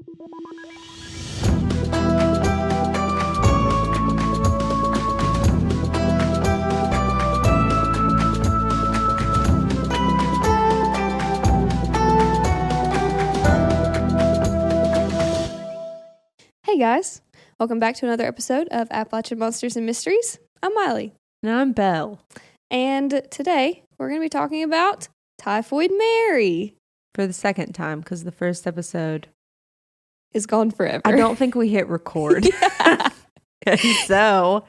Hey guys, welcome back to another episode of Appalachian Monsters and Mysteries. I'm Miley. And I'm Belle. And today we're going to be talking about Typhoid Mary. For the second time, because the first episode is gone forever. I don't think we hit record. So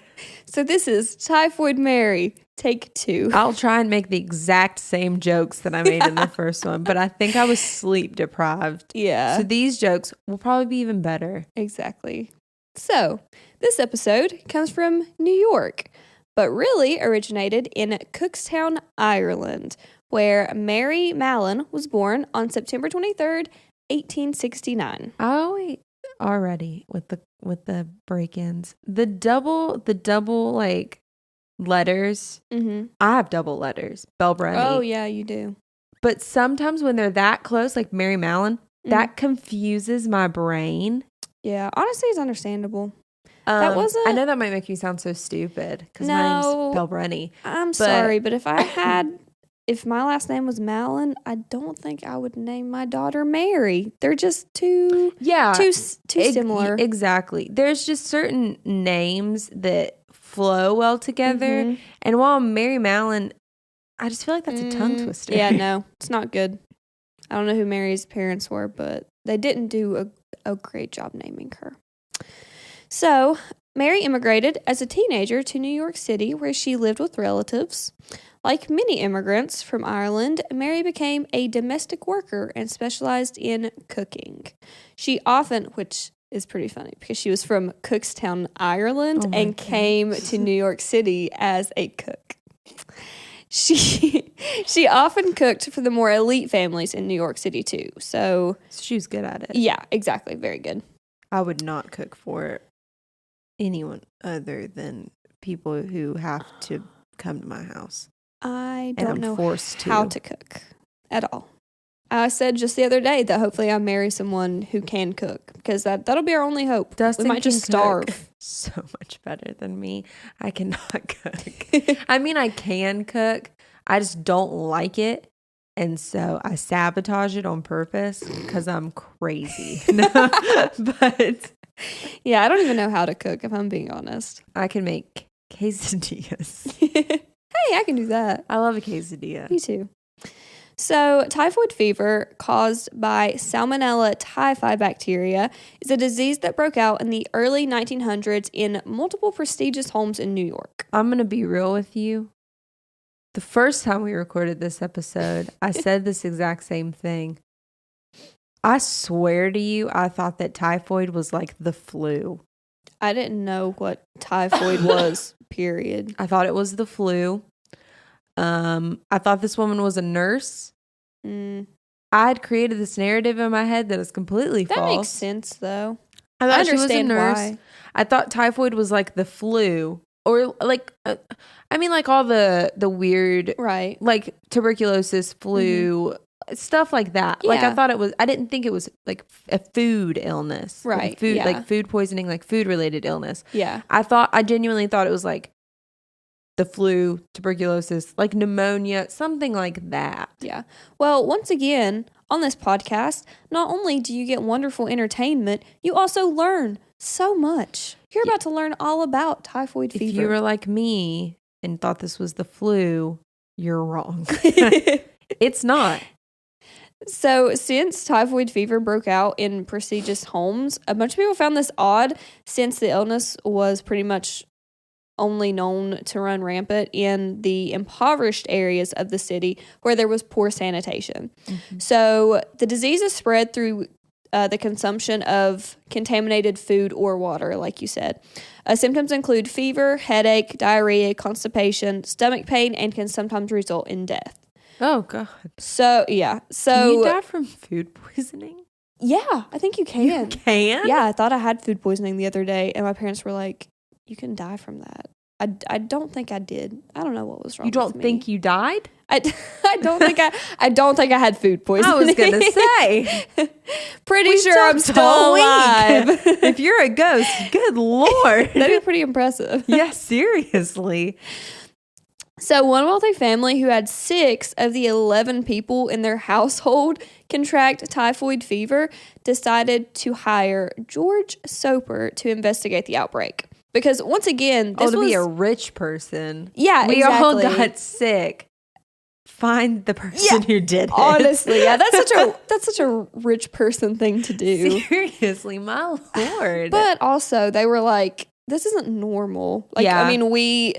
this is Typhoid Mary, take 2. I'll try and make the exact same jokes that I made in the first one, but I think I was sleep deprived. Yeah. So these jokes will probably be even better. Exactly. So this episode comes from New York, but really originated in Cookstown, Ireland, where Mary Mallon was born on September 23rd, 1869. Oh, wait. Already with the break-ins. The double like letters. Mm-hmm. I have double letters. Belbrunny. Oh, yeah, you do. But sometimes when they're that close, like Mary Mallon, that confuses my brain. Yeah, honestly, it's understandable. That wasn't... I know that might make me sound so stupid because my name's Belbrunny. I'm sorry, but if my last name was Mallon, I don't think I would name my daughter Mary. They're just too similar. Exactly. There's just certain names that flow well together. Mm-hmm. And while Mary Mallon, I just feel like that's a tongue twister. Yeah, no, it's not good. I don't know who Mary's parents were, but they didn't do a great job naming her. So, Mary immigrated as a teenager to New York City, where she lived with relatives. Like many immigrants from Ireland, Mary became a domestic worker and specialized in cooking. She often, which is pretty funny because she was from Cookstown, Ireland, and came to New York City as a cook. She often cooked for the more elite families in New York City too. So she was good at it. Yeah, exactly. Very good. I would not cook for anyone other than people who have to come to my house. I don't know forced how to cook at all. I said just the other day that hopefully I marry someone who can cook because that'll be our only hope. Dustin we might just starve. So much better than me. I cannot cook. I mean, I can cook. I just don't like it. And so I sabotage it on purpose because I'm crazy. But yeah, I don't even know how to cook if I'm being honest. I can make quesadillas. Hey, I can do that. I love a quesadilla. Me too. So, typhoid fever caused by Salmonella typhi bacteria is a disease that broke out in the early 1900s in multiple prestigious homes in New York. I'm going to be real with you. The first time we recorded this episode, I said this exact same thing. I swear to you, I thought that typhoid was like the flu. I didn't know what typhoid was, period. I thought it was the flu. I thought this woman was a nurse. I had created this narrative in my head that is completely false. That makes sense, though. I thought understand she was a nurse. Why. I thought typhoid was like the flu. Or like, I mean like all the weird, right? Like tuberculosis, flu, stuff like that. Yeah. Like I didn't think it was like a food illness. Right. Like food, like food poisoning, like food related illness. Yeah. I genuinely thought it was like the flu, tuberculosis, like pneumonia, something like that. Yeah. Well, once again, on this podcast, not only do you get wonderful entertainment, you also learn so much. You're about to learn all about typhoid fever. If you were like me and thought this was the flu, you're wrong. It's not. So, since typhoid fever broke out in prestigious homes, a bunch of people found this odd since the illness was pretty much only known to run rampant in the impoverished areas of the city where there was poor sanitation. Mm-hmm. So, the disease is spread through the consumption of contaminated food or water, like you said. Symptoms include fever, headache, diarrhea, constipation, stomach pain, and can sometimes result in death. Oh, God. So, yeah. So, can you die from food poisoning? Yeah, I think you can. You can? Yeah, I thought I had food poisoning the other day, and my parents were like, you can die from that. I don't think I did. I don't know what was wrong. You don't think you died? I don't think I had food poisoning. I was gonna say, pretty sure I'm still alive. If you're a ghost, good Lord, that'd be pretty impressive. Yeah, seriously. So one wealthy family who had 6 of the 11 people in their household contract typhoid fever decided to hire George Soper to investigate the outbreak. Because once again, this was be a rich person. Yeah, we exactly. all got sick. Find the person who did it. Honestly, yeah, that's such a rich person thing to do. Seriously, my Lord. But also, they were like, this isn't normal. Like, I mean,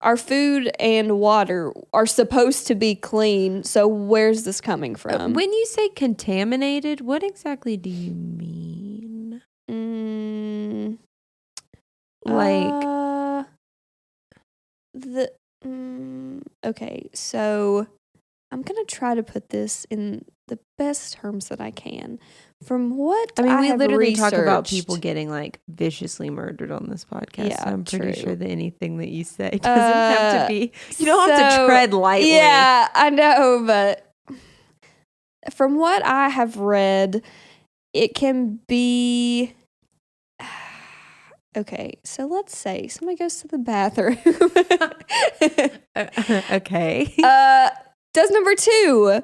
our food and water are supposed to be clean, so where's this coming from? When you say contaminated, what exactly do you mean? Okay, so I'm gonna try to put this in the best terms that I can. From what I mean, we literally talk about people getting like viciously murdered on this podcast. Yeah, so I'm pretty true. sure that anything that you say doesn't have to be. You don't have to tread lightly. Yeah, I know, but from what I have read, it can be. Okay, so let's say somebody goes to the bathroom. Okay. Does number 2.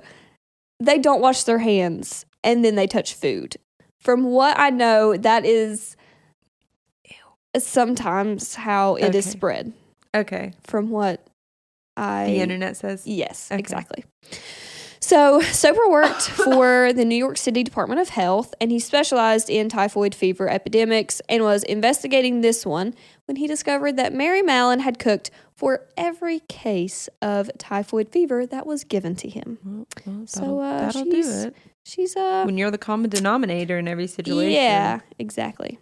They don't wash their hands and then they touch food. From what I know, that is sometimes how it is spread. Okay. From what the internet says? Yes, exactly. So Soper worked for the New York City Department of Health, and he specialized in typhoid fever epidemics and was investigating this one when he discovered that Mary Mallon had cooked for every case of typhoid fever that was given to him. Well, that'll do it. She's when you're the common denominator in every situation. Yeah, exactly.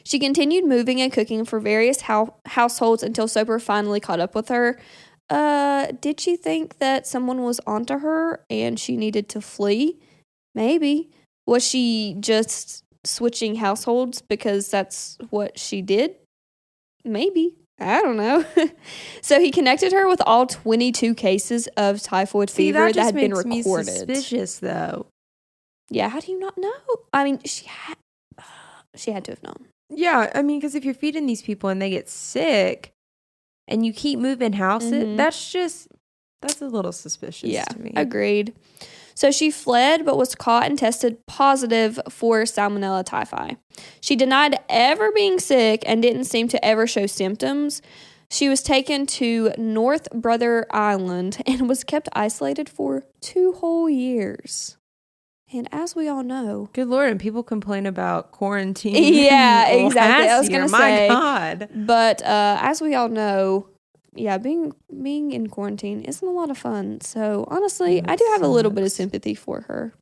She continued moving and cooking for various households until Soper finally caught up with her. Did she think that someone was onto her and she needed to flee? Maybe. Was she just switching households because that's what she did? Maybe. I don't know. So he connected her with all 22 cases of typhoid fever that had been recorded. Me suspicious, though. Yeah, how do you not know? I mean, she had to have known. Yeah, I mean, because if you're feeding these people and they get sick and you keep moving houses, that's a little suspicious to me. Agreed. So she fled but was caught and tested positive for Salmonella typhi. She denied ever being sick and didn't seem to ever show symptoms. She was taken to North Brother Island and was kept isolated for 2 whole years. And as we all know... Good Lord, and people complain about quarantine. Yeah, exactly. I was going to say. My God. But as we all know... Yeah, being in quarantine isn't a lot of fun. So, honestly, I do have a little bit of sympathy for her.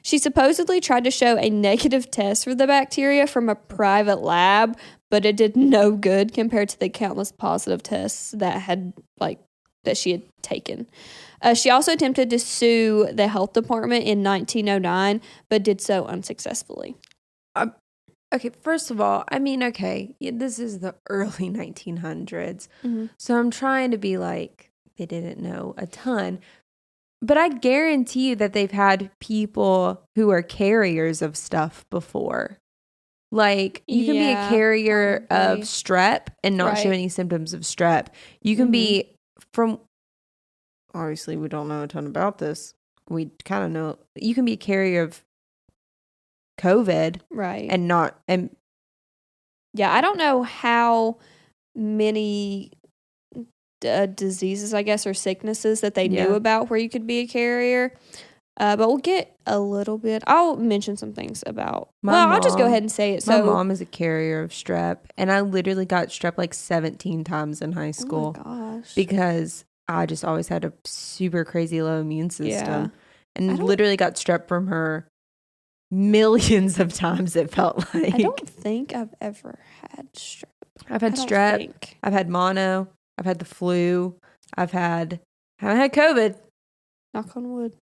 She supposedly tried to show a negative test for the bacteria from a private lab, but it did no good compared to the countless positive tests that she had taken. She also attempted to sue the health department in 1909, but did so unsuccessfully. Okay, first of all, I mean, this is the early 1900s. Mm-hmm. So I'm trying to be like, they didn't know a ton. But I guarantee you that they've had people who are carriers of stuff before. Like, you can be a carrier of strep and not show any symptoms of strep. You can be obviously, we don't know a ton about this. We kind of know. You can be a carrier of COVID, right? Yeah, I don't know how many diseases, I guess, or sicknesses that they knew about where you could be a carrier. But we'll get a little bit. I'll mention some things about. I'll just go ahead and say it. My mom is a carrier of strep, and I literally got strep like 17 times in high school. Oh my gosh! Because I just always had a super crazy low immune system, and literally got strep from her. Millions of times it felt like. I don't think I've ever had strep. I've had strep. I've had mono. I've had the flu. haven't had COVID. Knock on wood.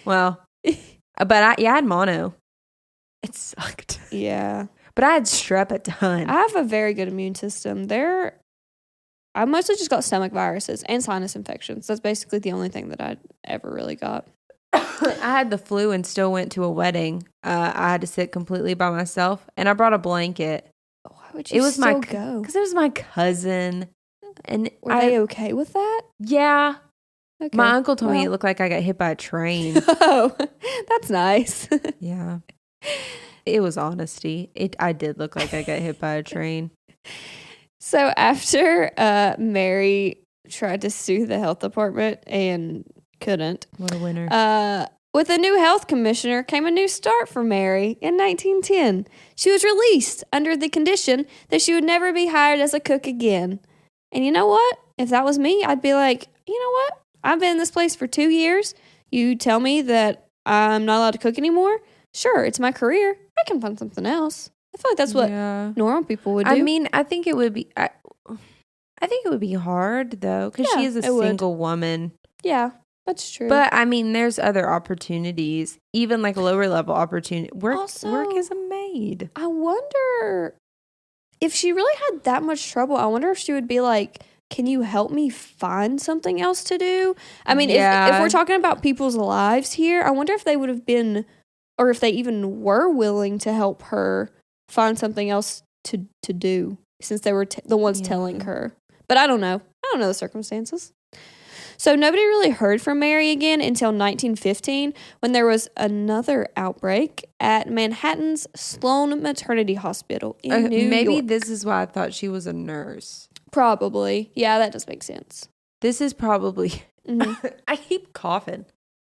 Well, but I had mono. It sucked. Yeah. But I had strep a ton. I have a very good immune system. I mostly just got stomach viruses and sinus infections. That's basically the only thing that I ever really got. I had the flu and still went to a wedding. I had to sit completely by myself, and I brought a blanket. Why would you still go? Because it was my cousin. And were they okay with that? Yeah. Okay. My uncle told me it looked like I got hit by a train. Oh, that's nice. Yeah. It was honesty. I did look like I got hit by a train. So after Mary tried to sue the health department and couldn't. What a winner. With a new health commissioner came a new start for Mary in 1910. She was released under the condition that she would never be hired as a cook again. And you know what? If that was me, I'd be like, you know what? I've been in this place for 2 years. You tell me that I'm not allowed to cook anymore? Sure, it's my career. I can find something else. I feel like that's what normal people would do. I mean, I think it would be hard though, because she is a single woman. Yeah, that's true. But I mean, there's other opportunities, even like lower level opportunity. Work as a maid. I wonder if she really had that much trouble. I wonder if she would be like, can you help me find something else to do? I mean, if we're talking about people's lives here, I wonder if they would have been, or if they even were willing to help her find something else to do, since they were the ones telling her. But I don't know. I don't know the circumstances. So nobody really heard from Mary again until 1915, when there was another outbreak at Manhattan's Sloan Maternity Hospital in New York. Maybe this is why I thought she was a nurse. Probably. Yeah, that does make sense. This is probably... Mm-hmm. I keep coughing.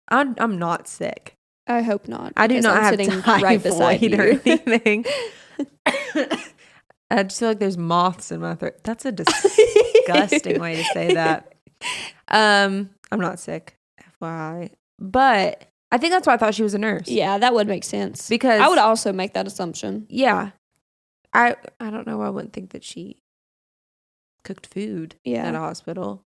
I'm not sick. I hope not. I do not have typhoid right beside you. or anything. I just feel like there's moths in my throat. That's a disgusting way to say that. I'm not sick, FYI. But I think that's why I thought she was a nurse. Yeah, that would make sense. Because I would also make that assumption. Yeah. I don't know. I wouldn't think that she cooked food at a hospital.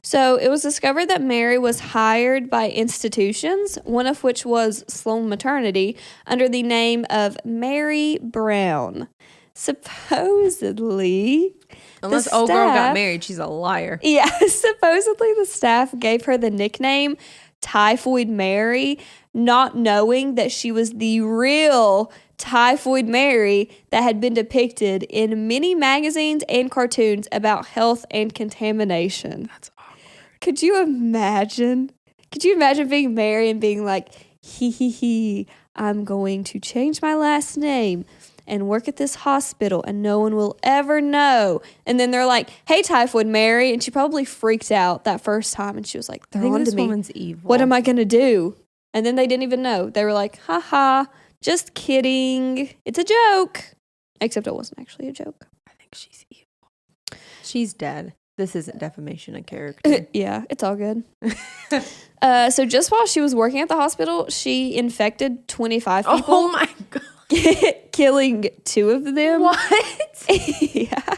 So it was discovered that Mary was hired by institutions, one of which was Sloan Maternity, under the name of Mary Brown. Supposedly, unless old girl got married, she's a liar. Yeah, supposedly the staff gave her the nickname Typhoid Mary, not knowing that she was the real Typhoid Mary that had been depicted in many magazines and cartoons about health and contamination. That's awkward. Could you imagine? Could you imagine being Mary and being like, he, I'm going to change my last name and work at this hospital and no one will ever know. And then they're like, hey, Typhoid Mary. And she probably freaked out that first time. And she was like, they're on to me. Woman's evil. What am I going to do? And then they didn't even know. They were like, haha, just kidding. It's a joke. Except it wasn't actually a joke. I think she's evil. She's dead. This isn't defamation of character. Yeah, it's all good. So just while she was working at the hospital, she infected 25 people. Oh my God. Killing 2 of them. What? Yeah.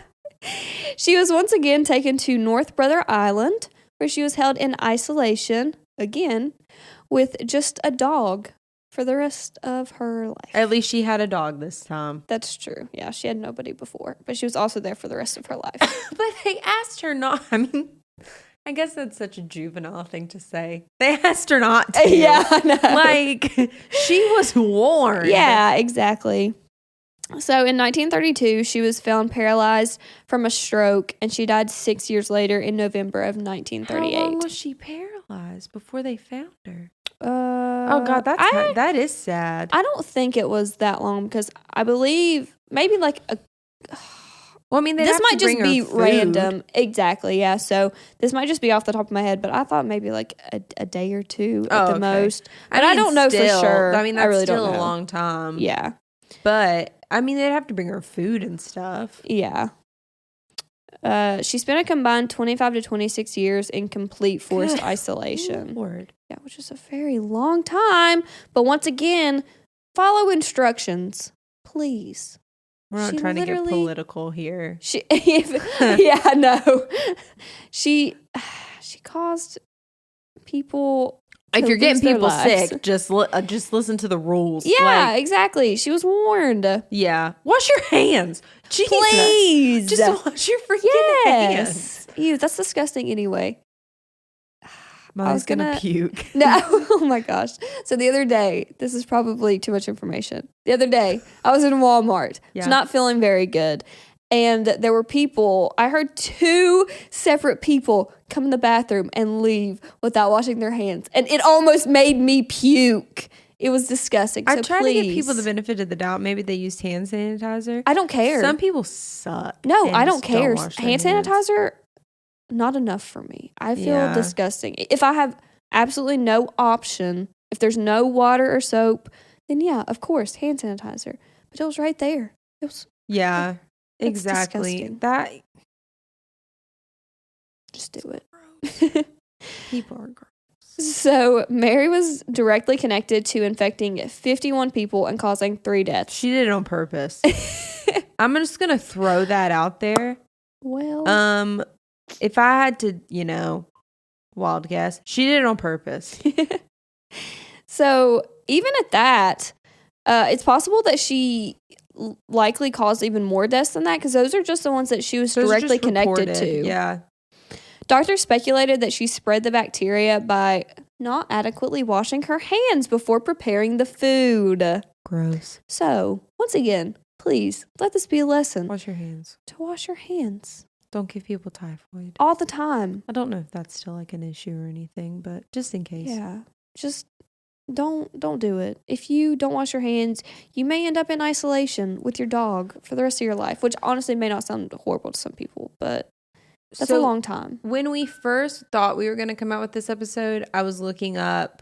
She was once again taken to North Brother Island, where she was held in isolation, again, with just a dog for the rest of her life. At least she had a dog this time. That's true. Yeah, she had nobody before, but she was also there for the rest of her life. But they asked her not. I mean, I guess that's such a juvenile thing to say. They asked her not to. Yeah, I know. Like, she was warned. Yeah, exactly. So in 1932, she was found paralyzed from a stroke, and she died 6 years later in November of 1938. How long was she paralyzed before they found her? Oh God, that is sad. I don't think it was that long, because I believe maybe like a. Well, I mean, this might just be random. Exactly, yeah. So this might just be off the top of my head, but I thought maybe like a day or two at the most. But I don't know for sure. I mean, that's really still don't know. a long time. Yeah. But, I mean, they'd have to bring her food and stuff. Yeah. She spent a combined 25 to 26 years in complete forced isolation. Lord. Yeah, which is a very long time. But once again, follow instructions, please. We're not trying to get political here. Yeah, no. She caused people If you're getting lose their people lives. sick, just listen to the rules. Yeah, Like, exactly. She was warned. yeah. Wash your hands. Jesus. Please. Just wash your freaking hands. Yes. Ew, that's disgusting anyway. Mom's gonna puke. No, oh my gosh. So the other day, this is probably too much information. The other day, I was in Walmart. Yeah. Was not feeling very good. And there were people, I heard 2 separate people come in the bathroom and leave without washing their hands. And it almost made me puke. It was disgusting. I So try to give please. people the benefit of the doubt. Maybe they used hand sanitizer. I don't care. Some people suck. No, and I don't just care. wash their Hand hands. sanitizer, not enough for me. I feel Yeah. disgusting. If I have absolutely no option, if there's no water or soap, then yeah, of course, hand sanitizer. But it was right there. It was Yeah, That's exactly. disgusting. That just do it. people are gross. So Mary was directly connected to infecting 51 people and causing 3 deaths. She did it on purpose. I'm just gonna throw that out there. Well, If I had to, wild guess, she did it on purpose. so even at that, it's possible that she likely caused even more deaths than that because those are just the ones that she was Those are directly just connected reported. to. Yeah. Doctors speculated that she spread the bacteria by not adequately washing her hands before preparing the food. Gross. So, once again, please let this be a lesson Wash your hands. to wash your hands Don't give people typhoid. all the time. I don't know if that's still like an issue or anything, but just in case. Yeah. Just don't do it. If you don't wash your hands, you may end up in isolation with your dog for the rest of your life, which honestly may not sound horrible to some people, but that's a long time. When we first thought we were going to come out with this episode, I was looking up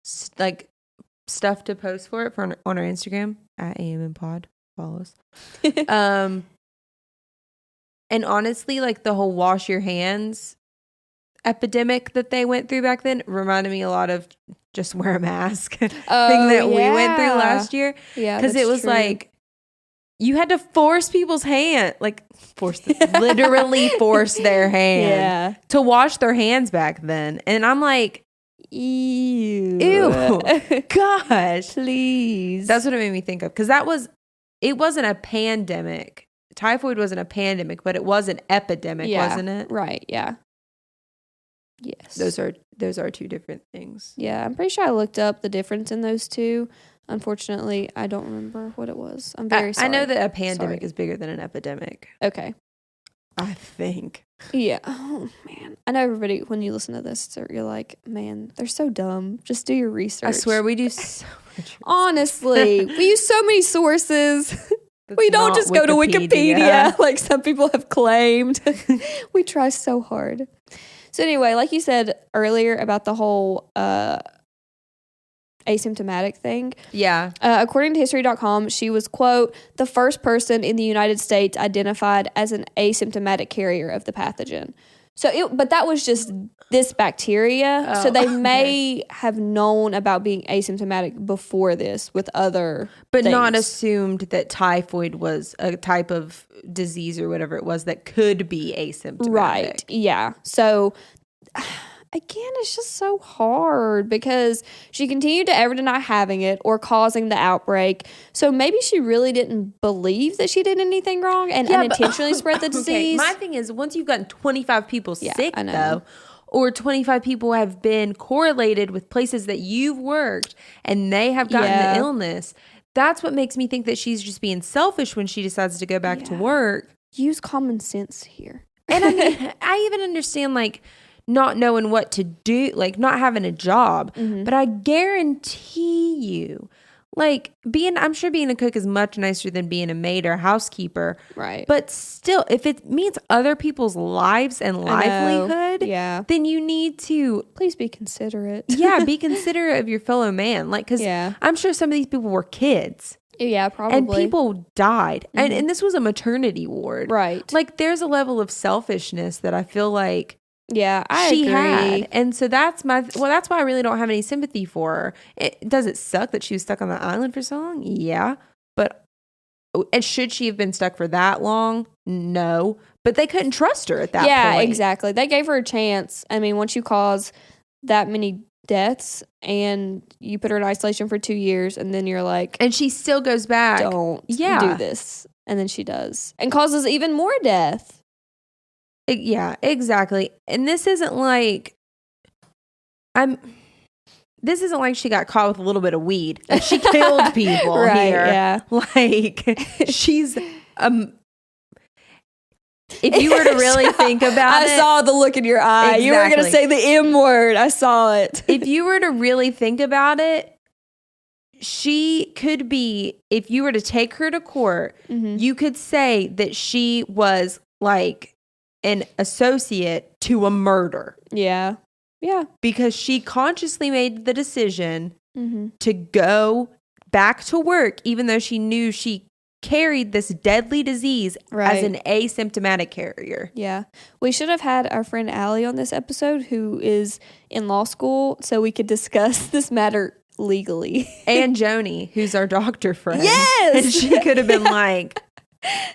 stuff to post for it on our Instagram at AMNPod. Follow us. And honestly, like the whole wash your hands epidemic that they went through back then reminded me a lot of just wear a mask thing that we went through last year. Yeah, because it was true. like you had to force people's hand, literally force their hand to wash their hands back then. And I'm like, ew, gosh, please. That's what it made me think of. Because it wasn't a pandemic. Typhoid wasn't a pandemic, but it was an epidemic, wasn't it? Right, yeah. Yes. Those are 2 different things. Yeah, I'm pretty sure I looked up the difference in those 2. Unfortunately, I don't remember what it was. I'm very sorry. I know that a pandemic is bigger than an epidemic. Okay. I think. Yeah. Oh, man. I know everybody, when you listen to this, you're like, man, they're so dumb. Just do your research. I swear we do so much research. Honestly, we use so many sources. We don't just go to Wikipedia like some people have claimed. We try so hard. So anyway, like you said earlier about the whole asymptomatic thing. Yeah. According to history.com, she was, quote, the first person in the United States identified as an asymptomatic carrier of the pathogen. But that was just this bacteria. Oh, so they may have known about being asymptomatic before this with other But things. not assumed that typhoid was a type of disease or whatever it was that could be asymptomatic. Right. Yeah. So again, it's just so hard because she continued to ever deny having it or causing the outbreak. So maybe she really didn't believe that she did anything wrong and unintentionally spread the disease. My thing is, once you've gotten 25 people sick, I know. though, or 25 people have been correlated with places that you've worked and they have gotten the illness, that's what makes me think that she's just being selfish when she decides to go back to work. Use common sense here. And I mean, I even understand, not knowing what to do, not having a job. Mm-hmm. But I guarantee you, I'm sure being a cook is much nicer than being a maid or a housekeeper. Right. But still, if it means other people's lives and livelihood, then you need to... Please be considerate. be considerate of your fellow man. Because I'm sure some of these people were kids. Yeah, probably. And people died. Mm-hmm. And this was a maternity ward. Right. There's a level of selfishness that I feel like I agree. had. And so that's why I really don't have any sympathy for her. Does it suck that she was stuck on the island for so long? Yeah. And should she have been stuck for that long? No. But they couldn't trust her at that point. Yeah, exactly. They gave her a chance. I mean, once you cause that many deaths, and you put her in isolation for 2 years, and then you're like, And she still goes back. don't do this. And then she does. And causes even more death. Yeah, exactly. And this isn't like she got caught with a little bit of weed. Like, she killed people right, here. Yeah. Like, she's if you were to really think about I saw the look in your eye. Exactly. You were going to say the M word. I saw it. If you were to really think about it, she could be, if you were to take her to court, you could say that she was like an associate to a murder. Yeah. Yeah. Because she consciously made the decision to go back to work, even though she knew she carried this deadly disease as an asymptomatic carrier. Yeah. We should have had our friend Allie on this episode, who is in law school, so we could discuss this matter legally. And Joni, who's our doctor friend. Yes! And she could have been like,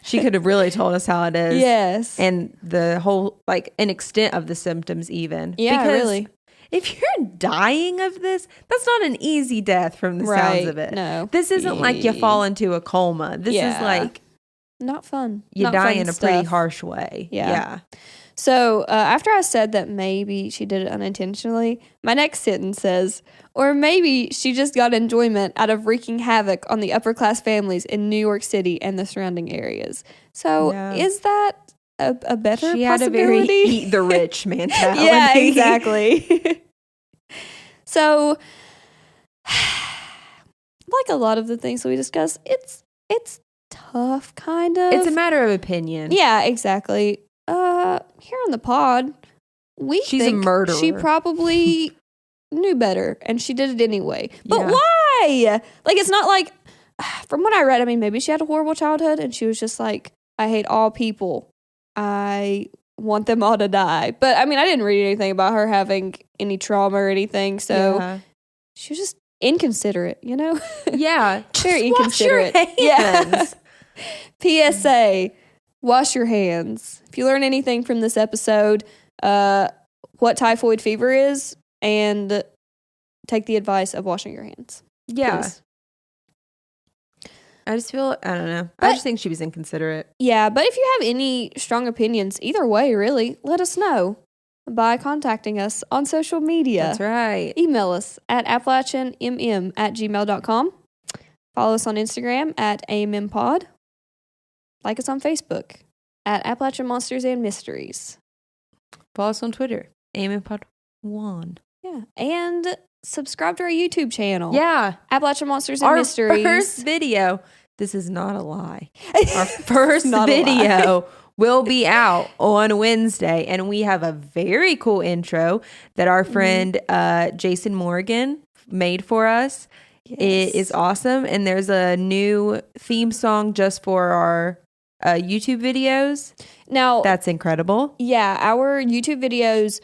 she could have really told us how it is. Yes. And the whole, like, an extent of the symptoms even. Yeah, because really. If you're dying of this, that's not an easy death from the sounds of it. No. This isn't like you fall into a coma. This is like... Not fun. You not die fun in a stuff. pretty harsh way. Yeah. So after I said that maybe she did it unintentionally, my next sentence says, or maybe she just got enjoyment out of wreaking havoc on the upper class families in New York City and the surrounding areas. So is that a better she possibility? had a very eat the rich mentality. Yeah, exactly. So, like a lot of the things that we discuss, it's tough, kind of. It's a matter of opinion. Yeah, exactly. Here on the pod, She's a murderer. She probably knew better, and she did it anyway. But why? Like, it's not like, from what I read, I mean, maybe she had a horrible childhood, and she was just like, I hate all people. I want them all to die. But, I mean, I didn't read anything about her having any trauma or anything, so she was just inconsiderate, you know? Yeah. Very inconsiderate. Wash your hands. Yeah. PSA, wash your hands. If you learn anything from this episode, what typhoid fever is, and take the advice of washing your hands. Yeah. Please. I just feel, I don't know. I just think she was inconsiderate. Yeah, but if you have any strong opinions, either way, really, let us know by contacting us on social media. That's right. Email us at appalachianmm@gmail.com. Follow us on Instagram at AMMPod. Like us on Facebook at Appalachian Monsters and Mysteries. Follow us on Twitter, AMMPod1. Yeah, and subscribe to our YouTube channel. Yeah. Appalachian Monsters and Mysteries. Our first video, this is not a lie. Our first video will be out on Wednesday, and we have a very cool intro that our friend Jason Morgan made for us. Yes. It is awesome, and there's a new theme song just for our YouTube videos. Now, that's incredible. Yeah, our YouTube videos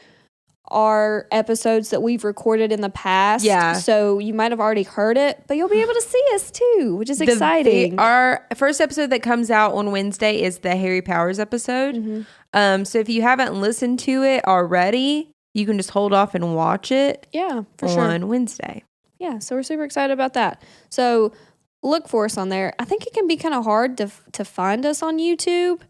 are episodes that we've recorded in the past. Yeah. So you might have already heard it, but you'll be able to see us too, which is exciting. Our first episode that comes out on Wednesday is the Harry Powers episode. So if you haven't listened to it already, you can just hold off and watch it. Yeah, for on Wednesday. Yeah, so we're super excited about that. So look for us on there. I think it can be kind of hard to find us on YouTube.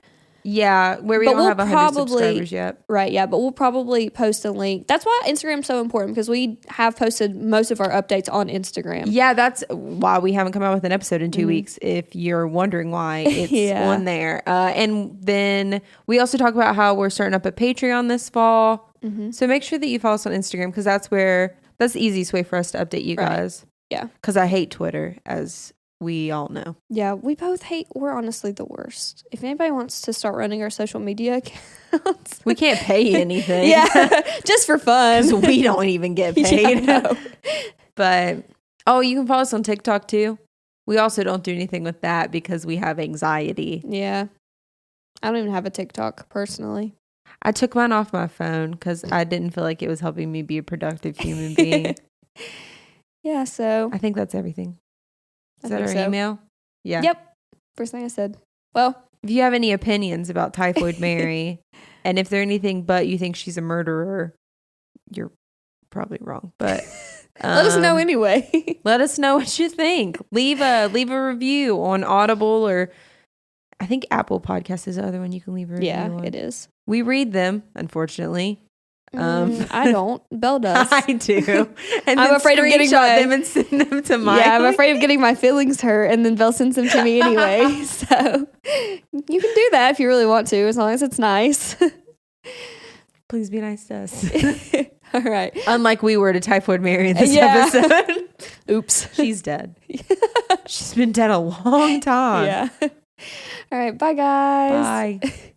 Yeah, where we don't have 100 subscribers yet. Right, yeah, but we'll probably post a link. That's why Instagram's so important, because we have posted most of our updates on Instagram. Yeah, that's why we haven't come out with an episode in 2 weeks, if you're wondering why it's on there. And then we also talk about how we're starting up a Patreon this fall. So make sure that you follow us on Instagram, because that's the easiest way for us to update you guys. Yeah. Because I hate Twitter, as we all know. Yeah, we both hate. We're honestly the worst. If anybody wants to start running our social media accounts, we can't pay anything. Yeah, just for fun. Because we don't even get paid. Yeah, But you can follow us on TikTok too. We also don't do anything with that because we have anxiety. Yeah, I don't even have a TikTok personally. I took mine off my phone because I didn't feel like it was helping me be a productive human being. Yeah, so I think that's everything. Is that our email? Yeah. Yep. First thing I said. Well, if you have any opinions about Typhoid Mary, and if they're anything but you think she's a murderer, you're probably wrong, but let us know anyway. Let us know what you think. Leave a review on Audible, or I think Apple Podcast is the other one you can leave a review on. It is. We read them, unfortunately. I don't. Belle does. I do. And I'm afraid of getting them and send them to Miley. Yeah, I'm afraid of getting my feelings hurt, and then Belle sends them to me anyway. So you can do that if you really want to, as long as it's nice. Please be nice to us. All right. Unlike we were to Typhoid Mary in this episode. Oops. She's dead. She's been dead a long time. Yeah. All right. Bye, guys. Bye.